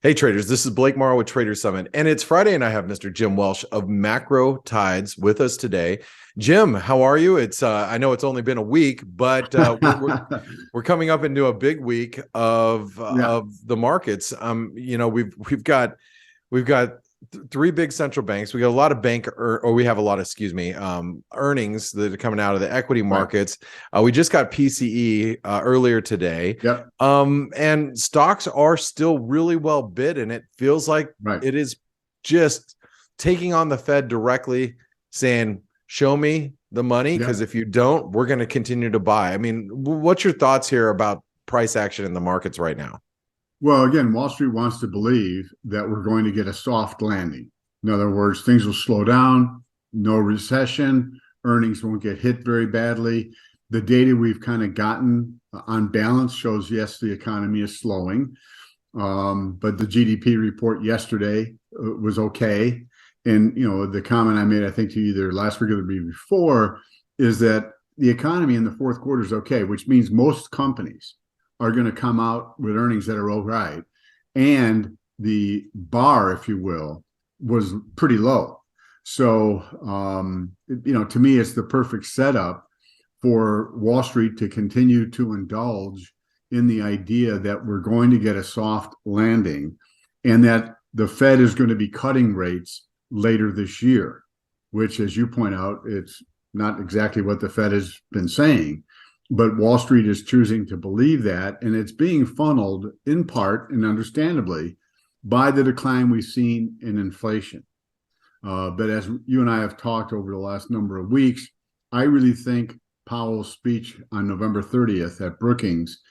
Hey traders, this is Blake Morrow with Trader Summit, and it's Friday, and I have Mr. Jim Welsh of Macro Tides with us today. Jim, how are you? It's I know it's only been a week, but we're coming up into a big week of the markets. We've got three big central banks. We got a lot of earnings that are coming out of the equity markets. Right. We just got PCE earlier today. Yep. And stocks are still really well bid, and it feels like it is just taking on the Fed directly, saying, show me the money, because if you don't, we're going to continue to buy. I mean, what's your thoughts here about price action in the markets right now? Well, again, Wall Street wants to believe that we're going to get a soft landing. In other words, things will slow down, no recession, earnings won't get hit very badly. The data we've kind of gotten on balance shows, yes, the economy is slowing, but the GDP report yesterday was okay. And, the comment I made, I think to you either last week or the week before, is that the economy in the fourth quarter is okay, which means most companies are going to come out with earnings that are all right. And the bar, if you will, was pretty low. So, to me, it's the perfect setup for Wall Street to continue to indulge in the idea that we're going to get a soft landing and that the Fed is going to be cutting rates later this year, which, as you point out, it's not exactly what the Fed has been saying. But Wall Street is choosing to believe that, and it's being funneled in part, and understandably, by the decline we've seen in inflation. But as you and I have talked over the last number of weeks, I really think Powell's speech on November 30th at Brookings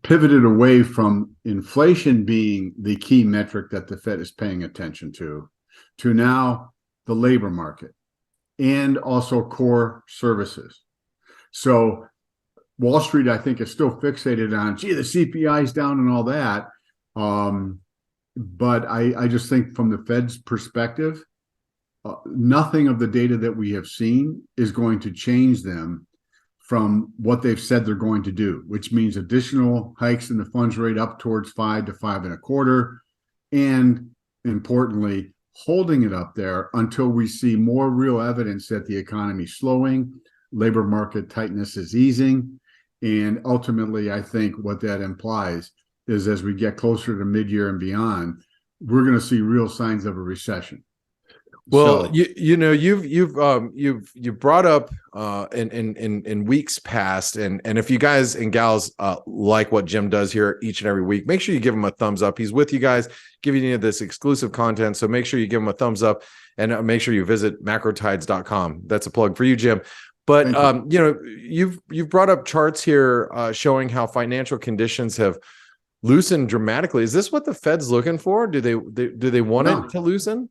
pivoted away from inflation being the key metric that the Fed is paying attention to now the labor market and also core services. So Wall Street, I think, is still fixated on, the CPI is down and all that. But I just think from the Fed's perspective, nothing of the data that we have seen is going to change them from what they've said they're going to do, which means additional hikes in the funds rate up towards 5 to 5.25, and importantly, holding it up there until we see more real evidence that the economy is slowing, labor market tightness is easing. And ultimately, I think what that implies is as we get closer to mid-year and beyond, we're going to see real signs of a recession. Well, so, you've brought up in weeks past, and if you guys and gals like what Jim does here each and every week, make sure you give him a thumbs up. He's with you guys, giving you this exclusive content, so make sure you give him a thumbs up, and make sure you visit macrotides.com. That's a plug for you, Jim. But you've brought up charts here showing how financial conditions have loosened dramatically. Is this what the Fed's looking for? Do they want it to loosen?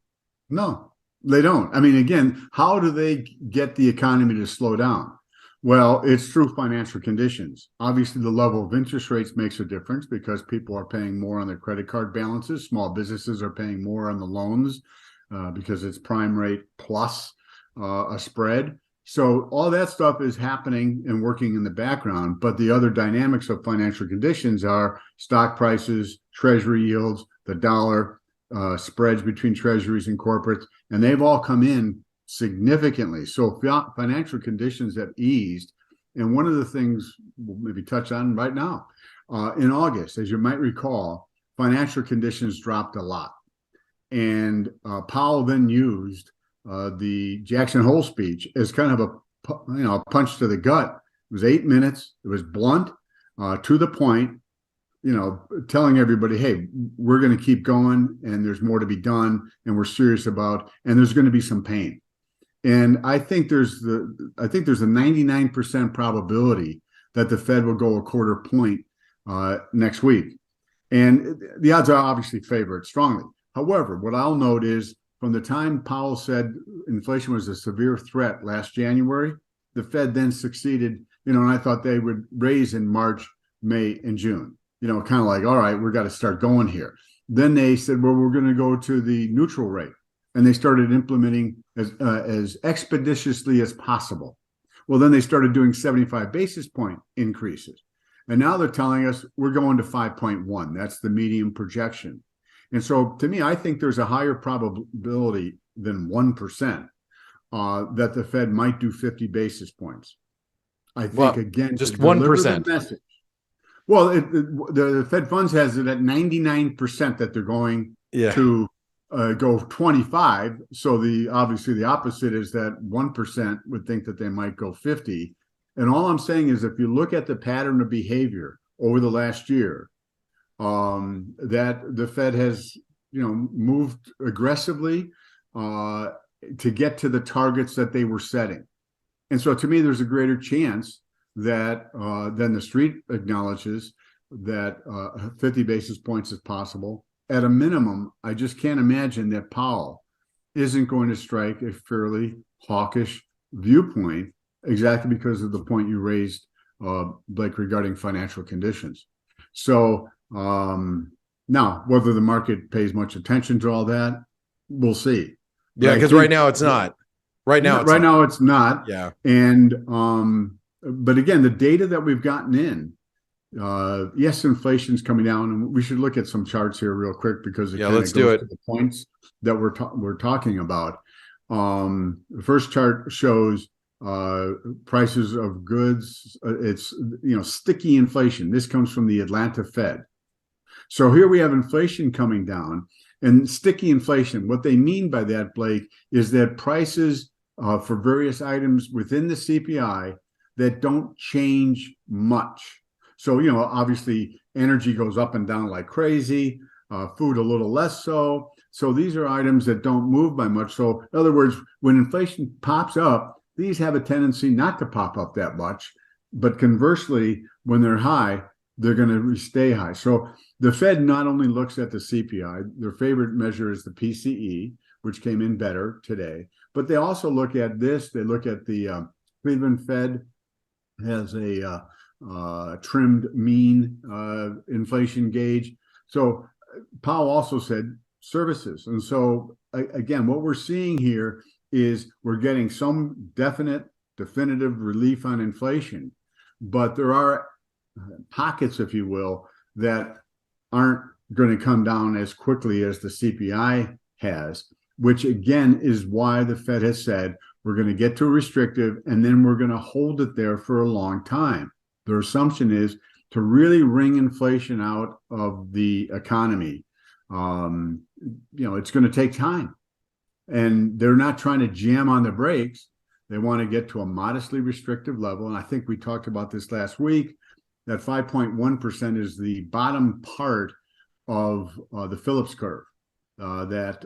No, they don't. I mean, again, how do they get the economy to slow down? Well, it's through financial conditions. Obviously, the level of interest rates makes a difference because people are paying more on their credit card balances. Small businesses are paying more on the loans because it's prime rate plus a spread. So all that stuff is happening and working in the background, but the other dynamics of financial conditions are stock prices, treasury yields, the dollar, spreads between treasuries and corporates, and they've all come in significantly. So financial conditions have eased. And one of the things we'll maybe touch on right now, in August, as you might recall, financial conditions dropped a lot. And Powell then used the Jackson Hole speech as kind of a punch to the gut. It was 8 minutes. It was blunt, to the point, telling everybody, hey, we're going to keep going and there's more to be done and we're serious about, and there's going to be some pain. And I think there's a 99% probability that the Fed will go a quarter point next week. And the odds are obviously favor it strongly. However, what I'll note is from the time Powell said inflation was a severe threat last January, the Fed then succeeded, and I thought they would raise in March, May, and June, kind of like, all right, we've got to start going here. Then they said, well, we're going to go to the neutral rate. And they started implementing as expeditiously as possible. Well, then they started doing 75 basis point increases. And now they're telling us we're going to 5.1. That's the medium projection. And so to me, I think there's a higher probability than 1% that the Fed might do 50 basis points. I think, again, just to deliver 1%. the message. Well, the Fed funds has it at 99% that they're going to go 25. So obviously the opposite is that 1% would think that they might go 50. And all I'm saying is, if you look at the pattern of behavior over the last year, that the Fed has, moved aggressively to get to the targets that they were setting. And so to me, there's a greater chance that then the street acknowledges that 50 basis points is possible. At a minimum, I just can't imagine that Powell isn't going to strike a fairly hawkish viewpoint, exactly because of the point you raised, Blake, regarding financial conditions. So now, whether the market pays much attention to all that, we'll see. Yeah, because right now it's not. Right now it's not. Yeah. And but again, the data that we've gotten in, yes, inflation's coming down, and we should look at some charts here real quick, because it let's do it. to the points that we're talking about. The first chart shows prices of goods. It's sticky inflation. This comes from the Atlanta Fed. So here we have inflation coming down, and sticky inflation. What they mean by that, Blake, is that prices for various items within the CPI that don't change much. So, obviously energy goes up and down like crazy, food a little less so. So these are items that don't move by much. So in other words, when inflation pops up, these have a tendency not to pop up that much. But conversely, when they're high, they're going to stay high. So the Fed not only looks at the CPI, their favorite measure is the PCE, which came in better today, but they also look at this. They look at the Cleveland Fed has a trimmed mean inflation gauge. So Powell also said services. And so again, what we're seeing here is we're getting some definitive relief on inflation, but there are pockets, if you will, that aren't going to come down as quickly as the CPI has, which again is why the Fed has said we're going to get to restrictive and then we're going to hold it there for a long time. Their assumption is to really wring inflation out of the economy. It's going to take time, and they're not trying to jam on the brakes. They want to get to a modestly restrictive level. And I think we talked about this last week, that 5.1% is the bottom part of the Phillips curve that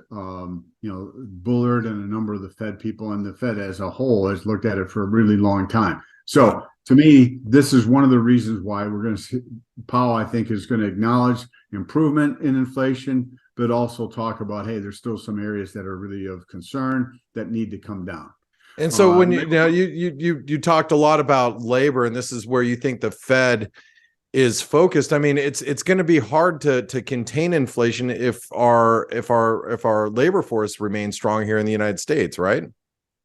Bullard and a number of the Fed people and the Fed as a whole has looked at it for a really long time. So to me, this is one of the reasons why we're going to see Powell, I think, is going to acknowledge improvement in inflation, but also talk about, hey, there's still some areas that are really of concern that need to come down. And so when you talked a lot about labor, and this is where you think the Fed is focused. I mean, it's going to be hard to contain inflation if our labor force remains strong here in the United States, right?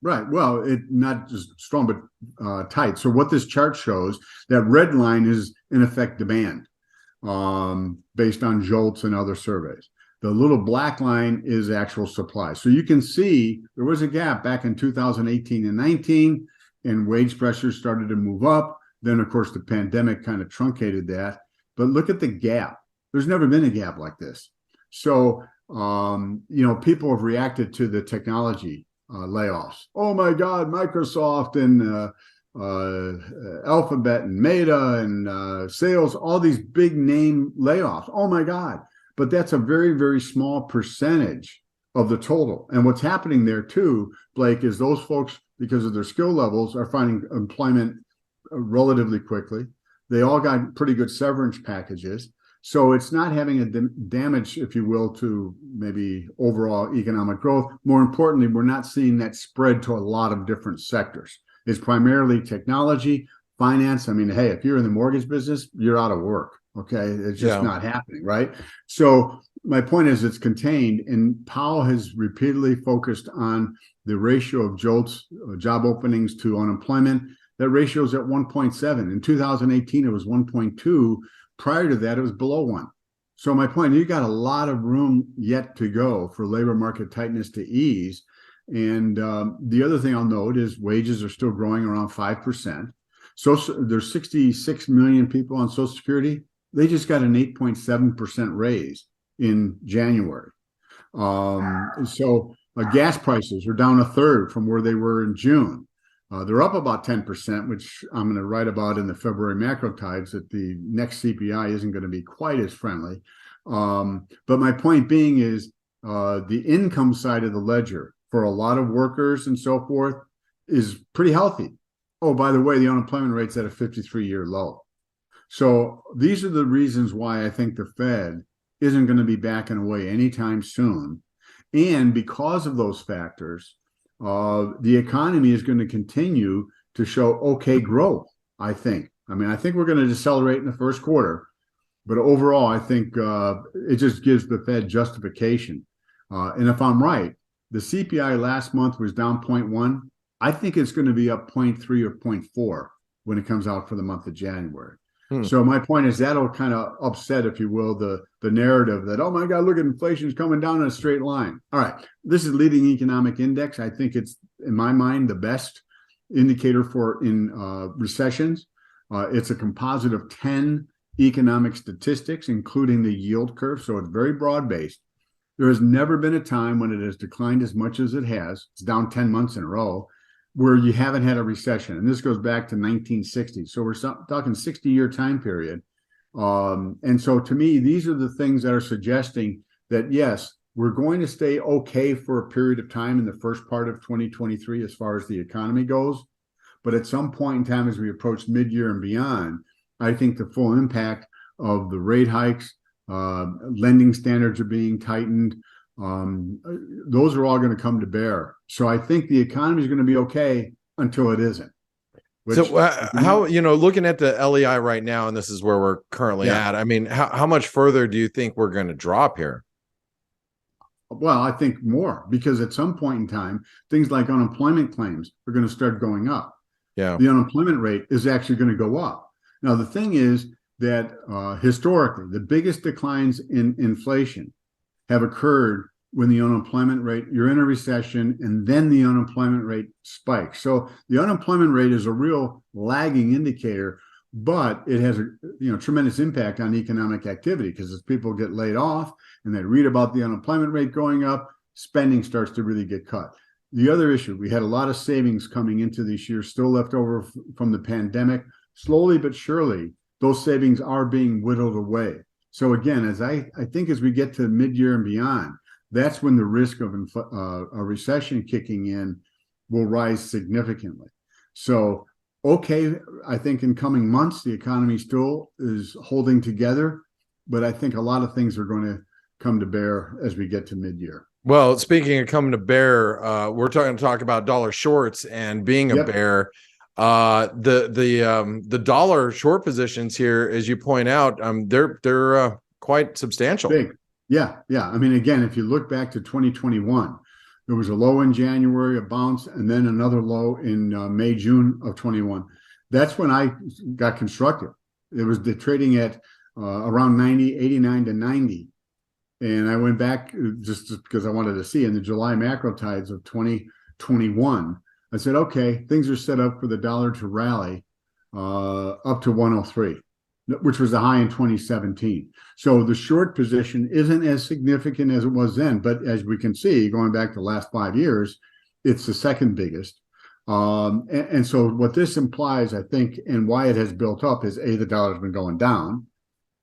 Right. Well, it not just strong, but tight. So what this chart shows, that red line is in effect demand, based on JOLTS and other surveys. The little black line is actual supply. So you can see there was a gap back in 2018 and 19, and wage pressures started to move up. Then, of course, the pandemic kind of truncated that. But look at the gap. There's never been a gap like this. So, people have reacted to the technology layoffs. Oh, my God, Microsoft and Alphabet and Meta and Sales, all these big name layoffs. Oh, my God. But that's a very, very small percentage of the total. And what's happening there too, Blake, is those folks, because of their skill levels, are finding employment relatively quickly. They all got pretty good severance packages. So it's not having a damage, if you will, to maybe overall economic growth. More importantly, we're not seeing that spread to a lot of different sectors. It's primarily technology, finance. I mean, hey, if you're in the mortgage business, you're out of work. Okay, it's just not happening, right? So my point is, it's contained, and Powell has repeatedly focused on the ratio of JOLTS, job openings, to unemployment. That ratio is at 1.7. In 2018, it was 1.2. Prior to that, it was below 1. So my point, you got a lot of room yet to go for labor market tightness to ease. And the other thing I'll note is wages are still growing around 5%. So there's 66 million people on Social Security. They just got an 8.7% raise in January. So gas prices are down a third from where they were in June. They're up about 10%, which I'm going to write about in the February macro tides, that the next CPI isn't going to be quite as friendly. But my point being is the income side of the ledger for a lot of workers and so forth is pretty healthy. Oh, by the way, the unemployment rate's at a 53-year low. So these are the reasons why I think the Fed isn't going to be backing away anytime soon. And because of those factors, the economy is going to continue to show okay growth, I think. I mean, I think we're going to decelerate in the first quarter, but overall, I think it just gives the Fed justification. And if I'm right, the CPI last month was down 0.1. I think it's going to be up 0.3 or 0.4 when it comes out for the month of January. So my point is that'll kind of upset, if you will, the narrative that, oh my God, look at inflation's coming down in a straight line. All right, this is leading economic index. I think it's, in my mind, the best indicator for in recessions. It's a composite of 10 economic statistics, including the yield curve. So it's very broad-based. There has never been a time when it has declined as much as it has. It's down 10 months in a row, where you haven't had a recession. And this goes back to 1960. So we're talking 60-year time period. And so to me, these are the things that are suggesting that, yes, we're going to stay okay for a period of time in the first part of 2023 as far as the economy goes. But at some point in time, as we approach mid-year and beyond, I think the full impact of the rate hikes, lending standards are being tightened, those are all going to come to bear. So I think the economy is going to be okay until it isn't. So how, looking at the LEI right now, and this is where we're currently at, I mean, how much further do you think we're going to drop here? Well, I think more, because at some point in time, things like unemployment claims are going to start going up. Yeah. The unemployment rate is actually going to go up. Now, the thing is that historically, the biggest declines in inflation have occurred when the unemployment rate, you're in a recession, and then the unemployment rate spikes. So the unemployment rate is a real lagging indicator, but it has a tremendous impact on economic activity, because as people get laid off and they read about the unemployment rate going up, spending starts to really get cut. The other issue, we had a lot of savings coming into this year, still left over from the pandemic. Slowly but surely, those savings are being whittled away. So again, as I think as we get to mid-year and beyond, that's when the risk of a recession kicking in will rise significantly. So, okay, I think in coming months, the economy still is holding together, but I think a lot of things are going to come to bear as we get to mid-year. Well, speaking of coming to bear, we're going to talk about dollar shorts and being a bear. The dollar short positions here, as you point out, they're quite substantial. Big. Yeah. I mean, again, if you look back to 2021, there was a low in January, a bounce, and then another low in May, June of 21. That's when I got constructive. It was the trading at around 90, 89 to 90. And I went back just because I wanted to see in the July macro tides of 2021. I said, okay, things are set up for the dollar to rally up to 103, which was the high in 2017. So the short position isn't as significant as it was then. But as we can see, going back to the last 5 years, it's the second biggest. And so what this implies, I think, and why it has built up is, A, the dollar's been going down,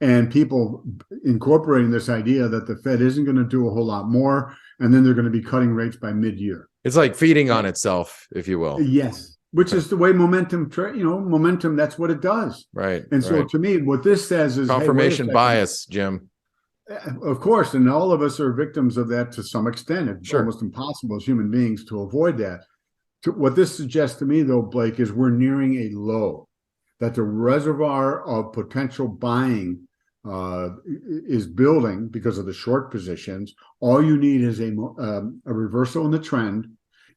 and people incorporating this idea that the Fed isn't going to do a whole lot more, and then they're going to be cutting rates by mid-year. It's like feeding on itself, if you will. Yes, which is the way momentum, momentum, that's what it does. Right. And so to me, what this says is confirmation bias, Jim. Of course, and all of us are victims of that to some extent. It's almost impossible as human beings to avoid that. What this suggests to me, though, Blake, is we're nearing a low, that the reservoir of potential buying is building because of the short positions. All you need is a reversal in the trend,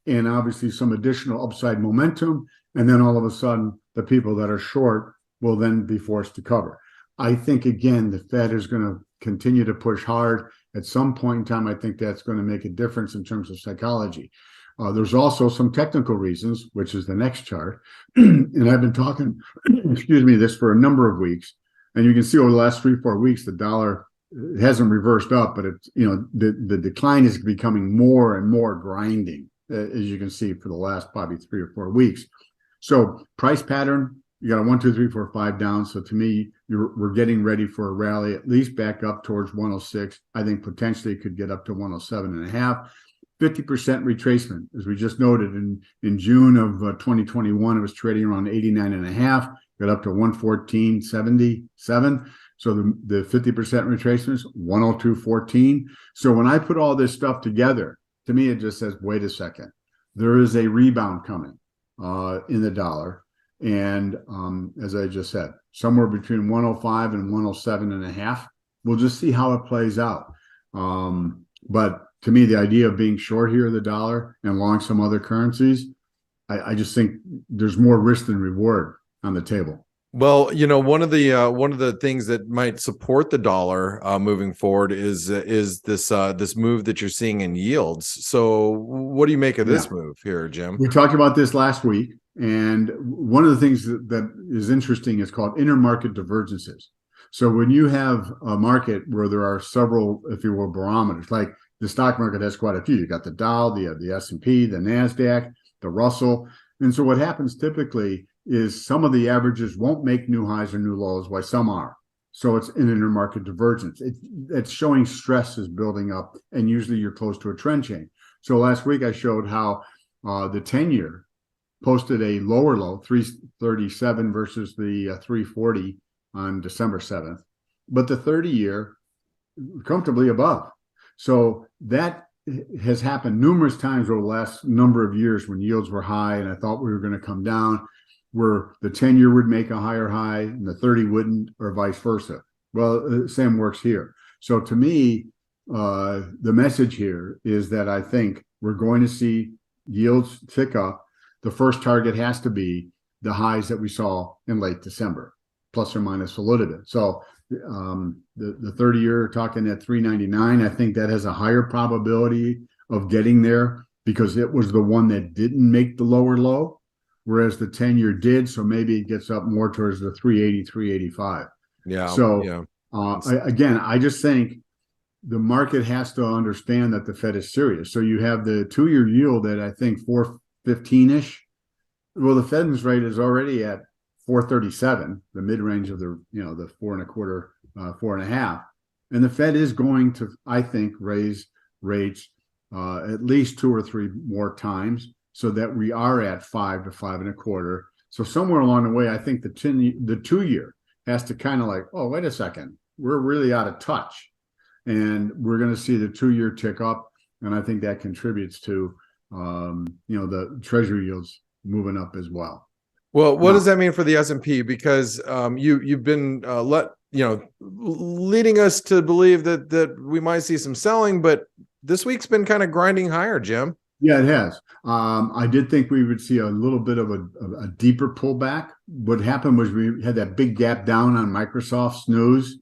and obviously some additional upside momentum, and then all of a sudden the people that are short will then be forced to cover. I think, again, the Fed is going to continue to push hard. At some point in time, I think that's going to make a difference in terms of psychology. There's also some technical reasons, which is the next chart. And I've been talking, excuse me, this for a number of weeks. And you can see over the last 3-4 weeks, the dollar hasn't reversed up, but it's, the decline is becoming more and more grinding, as you can see for the last probably 3 or 4 weeks. So price pattern, you got a 1, 2, 3, 4, 5 down. So to me, we're getting ready for a rally, at least back up towards 106. I think potentially it could get up to 107.5. 50% retracement, as we just noted, in June of 2021, it was trading around 89.5, got up to 114.77. So the 50% retracement is 102.14. So when I put all this stuff together, to me, it just says, wait a second, there is a rebound coming in the dollar. And as I just said, somewhere between 105 and 107.5. We'll just see how it plays out. But to me, the idea of being short here of the dollar and long some other currencies, I just think there's more risk than reward on the table. Well, one of the things that might support the dollar moving forward is this move that you're seeing in yields. So, what do you make of this move here, Jim? We talked about this last week, and one of the things that is interesting is called intermarket divergences. So, when you have a market where there are several, if you will, barometers, like the stock market has quite a few. You got the Dow, the S&P, the NASDAQ, the Russell, and so what happens typically is some of the averages won't make new highs or new lows, while some are. So it's an intermarket divergence. It's showing stress is building up, and usually you're close to a trend change. So last week I showed how the 10-year posted a lower low, 337 versus the 340 on December 7th, but the 30-year comfortably above. So that has happened numerous times over the last number of years when yields were high and I thought we were going to come down, where the 10-year would make a higher high and the 30 wouldn't, or vice versa. Well, the same works here. So to me, the message here is that I think we're going to see yields tick up. The first target has to be the highs that we saw in late December, plus or minus a little bit. So the 30-year talking at 399, I think that has a higher probability of getting there because it was the one that didn't make the lower low, whereas the 10-year did. So maybe it gets up more towards the 380, 385. Yeah. So yeah. I just think the market has to understand that the Fed is serious. So you have the 2-year yield at, I think, 415-ish. Well, the Fed's rate is already at 437, the mid-range of the 4.25, 4.5. And the Fed is going to, I think, raise rates at least 2 or 3 more times so that we are at 5 to 5.25. So somewhere along the way, I think the 2-year has to kind of like, oh, wait a second, we're really out of touch. And we're going to see the 2-year tick up. And I think that contributes to, the Treasury yields moving up as well. Well, what does that mean for the S&P? Because you've been leading us to believe that we might see some selling, but this week's been kind of grinding higher, Jim. Yeah, it has. I did think we would see a little bit of a deeper pullback. What happened was we had that big gap down on Microsoft snooze.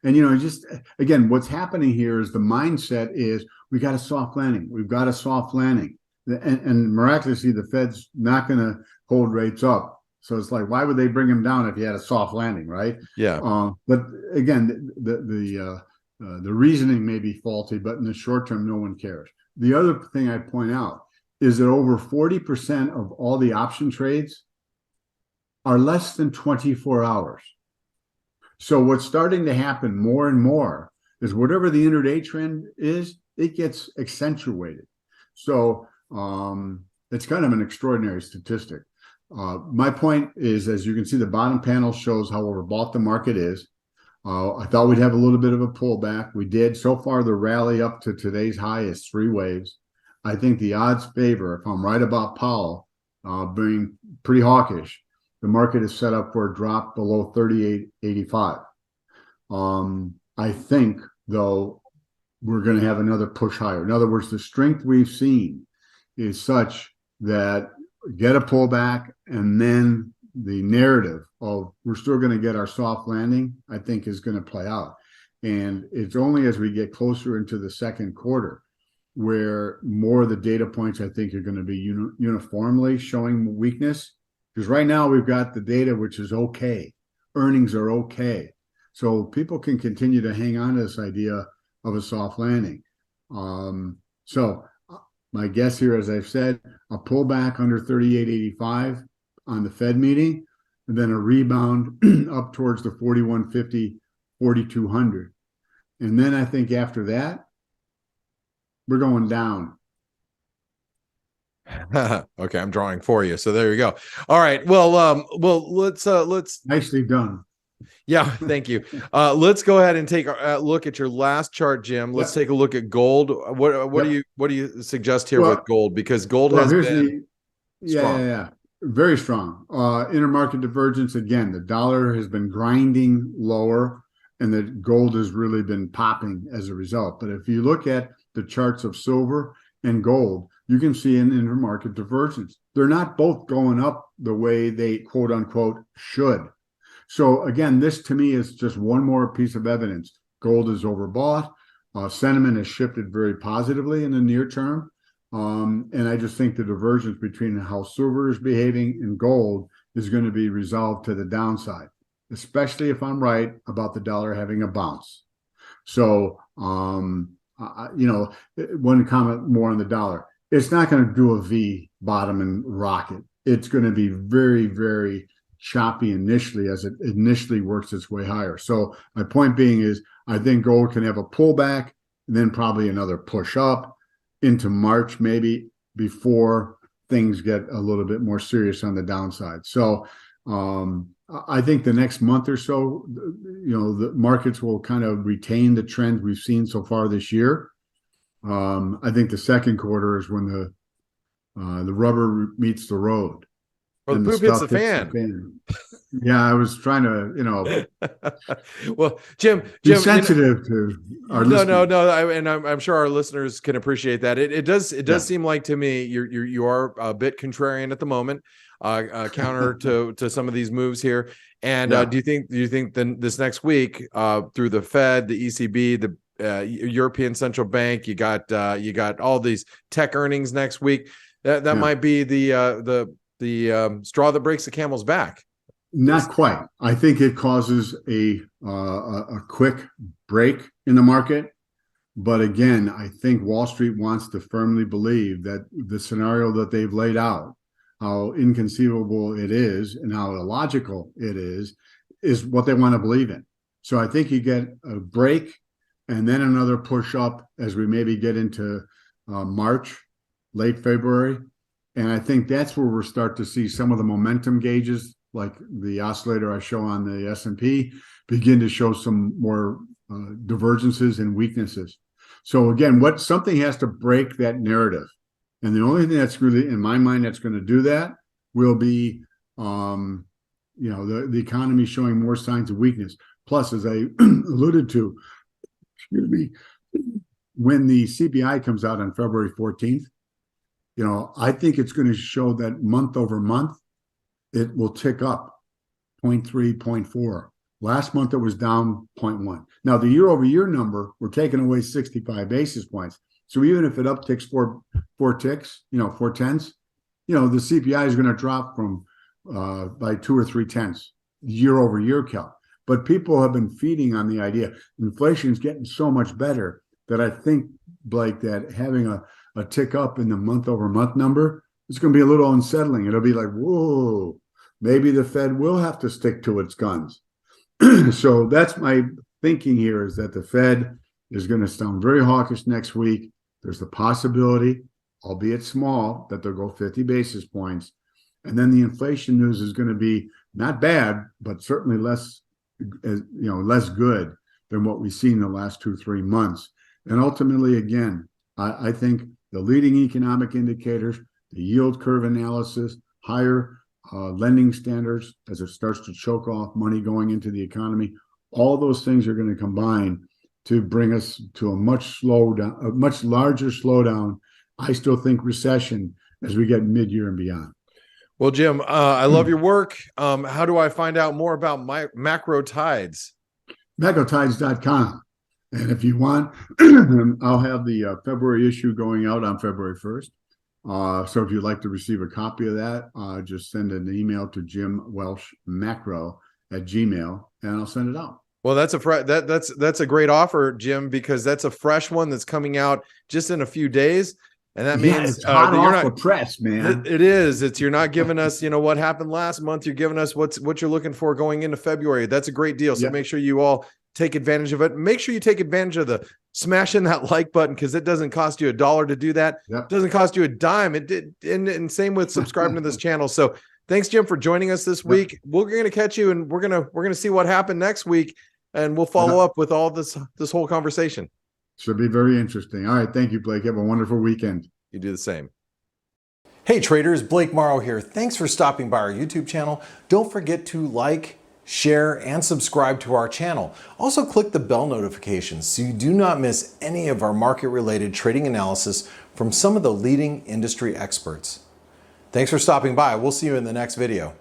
And, just again, what's happening here is the mindset is we got a soft landing. We've got a soft landing. And miraculously, the Fed's not going to hold rates up. So it's like, why would they bring them down if you had a soft landing, right? Yeah. But again, the reasoning may be faulty, but in the short term, no one cares. The other thing I point out is that over 40% of all the option trades are less than 24 hours. So what's starting to happen more and more is whatever the intraday trend is, it gets accentuated. So it's kind of an extraordinary statistic. My point is, as you can see, the bottom panel shows how overbought the market is. I thought we'd have a little bit of a pullback. We did. So far, the rally up to today's high is 3 waves. I think the odds favor, if I'm right about Powell being pretty hawkish, the market is set up for a drop below 38.85. I think, though, we're going to have another push higher. In other words, the strength we've seen is such that get a pullback and then the narrative of we're still going to get our soft landing, I think, is going to play out. And it's only as we get closer into the second quarter where more of the data points, I think, are going to be uniformly showing weakness. Because right now we've got the data, which is okay. Earnings are okay. So people can continue to hang on to this idea of a soft landing. So my guess here, as I've said, a pullback under 38.85 on the Fed meeting, and then a rebound up towards the 41.50, 4,200. And then I think after that, we're going down. Okay, I'm drawing for you. So there you go. All right. Well, let's nicely done. Yeah, thank you. Let's go ahead and take a look at your last chart, Jim. Let's take a look at gold. What do you suggest here with gold? Because gold has been strong. Very strong. Intermarket divergence again. The dollar has been grinding lower, and the gold has really been popping as a result. But if you look at the charts of silver and gold, you can see an intermarket divergence. They're not both going up the way they quote unquote should. So again, this to me is just one more piece of evidence. Gold is overbought. Sentiment has shifted very positively in the near term. And I just think the divergence between how silver is behaving and gold is going to be resolved to the downside, especially if I'm right about the dollar having a bounce. So, one comment more on the dollar. It's not going to do a V bottom and rocket. It's going to be very, very choppy initially as it initially works its way higher. So my point being is I think gold can have a pullback and then probably another push up into March maybe before things get a little bit more serious on the downside. So I think the next month or so, the markets will kind of retain the trends we've seen so far this year. I think the second quarter is when the rubber meets the road. Or the poop hits the fan. Yeah, I was trying to, well, Jim, be sensitive to our listeners. And I'm sure our listeners can appreciate that. It does seem like to me you are a bit contrarian at the moment, counter to some of these moves here. And do you think then this next week through the Fed, the ECB, the European Central Bank, you got all these tech earnings next week. That might be the straw that breaks the camel's back. Not quite. I think it causes a quick break in the market. But again, I think Wall Street wants to firmly believe that the scenario that they've laid out, how inconceivable it is and how illogical it is what they want to believe in. So I think you get a break and then another push up as we maybe get into March, late February. And I think that's where we'll start to see some of the momentum gauges, like the oscillator I show on the S&P, begin to show some more divergences and weaknesses. So again, something has to break that narrative. And the only thing that's really, in my mind, that's going to do that will be, the economy showing more signs of weakness. Plus, as I alluded to, when the CPI comes out on February 14th, I think it's going to show that month over month, it will tick up 0.3, 0.4. Last month, it was down 0.1. Now, the year over year number, we're taking away 65 basis points. So even if it upticks four ticks, 4/10, the CPI is going to drop from by 2 or 3/10 year over year calc. But people have been feeding on the idea inflation is getting so much better that I think, Blake, that having a tick up in the month over month number is going to be a little unsettling. It'll be like, whoa, maybe the Fed will have to stick to its guns. So that's my thinking here, is that the Fed is going to sound very hawkish next week. There's the possibility, albeit small, that they'll go 50 basis points. And then the inflation news is going to be not bad, but certainly less good than what we've seen in the last 2-3 months. And ultimately, again, I think the leading economic indicators, the yield curve analysis, higher lending standards as it starts to choke off money going into the economy, all those things are going to combine to bring us to a much larger slowdown. I still think recession as we get mid-year and beyond. Well, Jim, I love your work. How do I find out more about Macro Tides? MacroTides.com. And if you want, I'll have the February issue going out on February 1st. So if you'd like to receive a copy of that, just send an email to jimwelshmacro@gmail, and I'll send it out. Well, that's a great offer, Jim, because that's a fresh one that's coming out just in a few days. And that means it's hot off the press, man. It is. You're not giving us, what happened last month. You're giving us what you're looking for going into February. That's a great deal. So make sure you all take advantage of it. Make sure you take advantage of the smashing that like button, because it doesn't cost you $1 to do that. It doesn't cost you a dime. And same with subscribing to this channel. So thanks, Jim, for joining us this week. We're going to catch you, and we're going to see what happened next week, and we'll follow up with all this whole conversation. Should be very interesting. All right. Thank you, Blake. Have a wonderful weekend. You do the same. Hey traders, Blake Morrow here. Thanks for stopping by our YouTube channel. Don't forget to like, share, and subscribe to our channel. Also click the bell notifications so you do not miss any of our market-related trading analysis from some of the leading industry experts. Thanks for stopping by. We'll see you in the next video.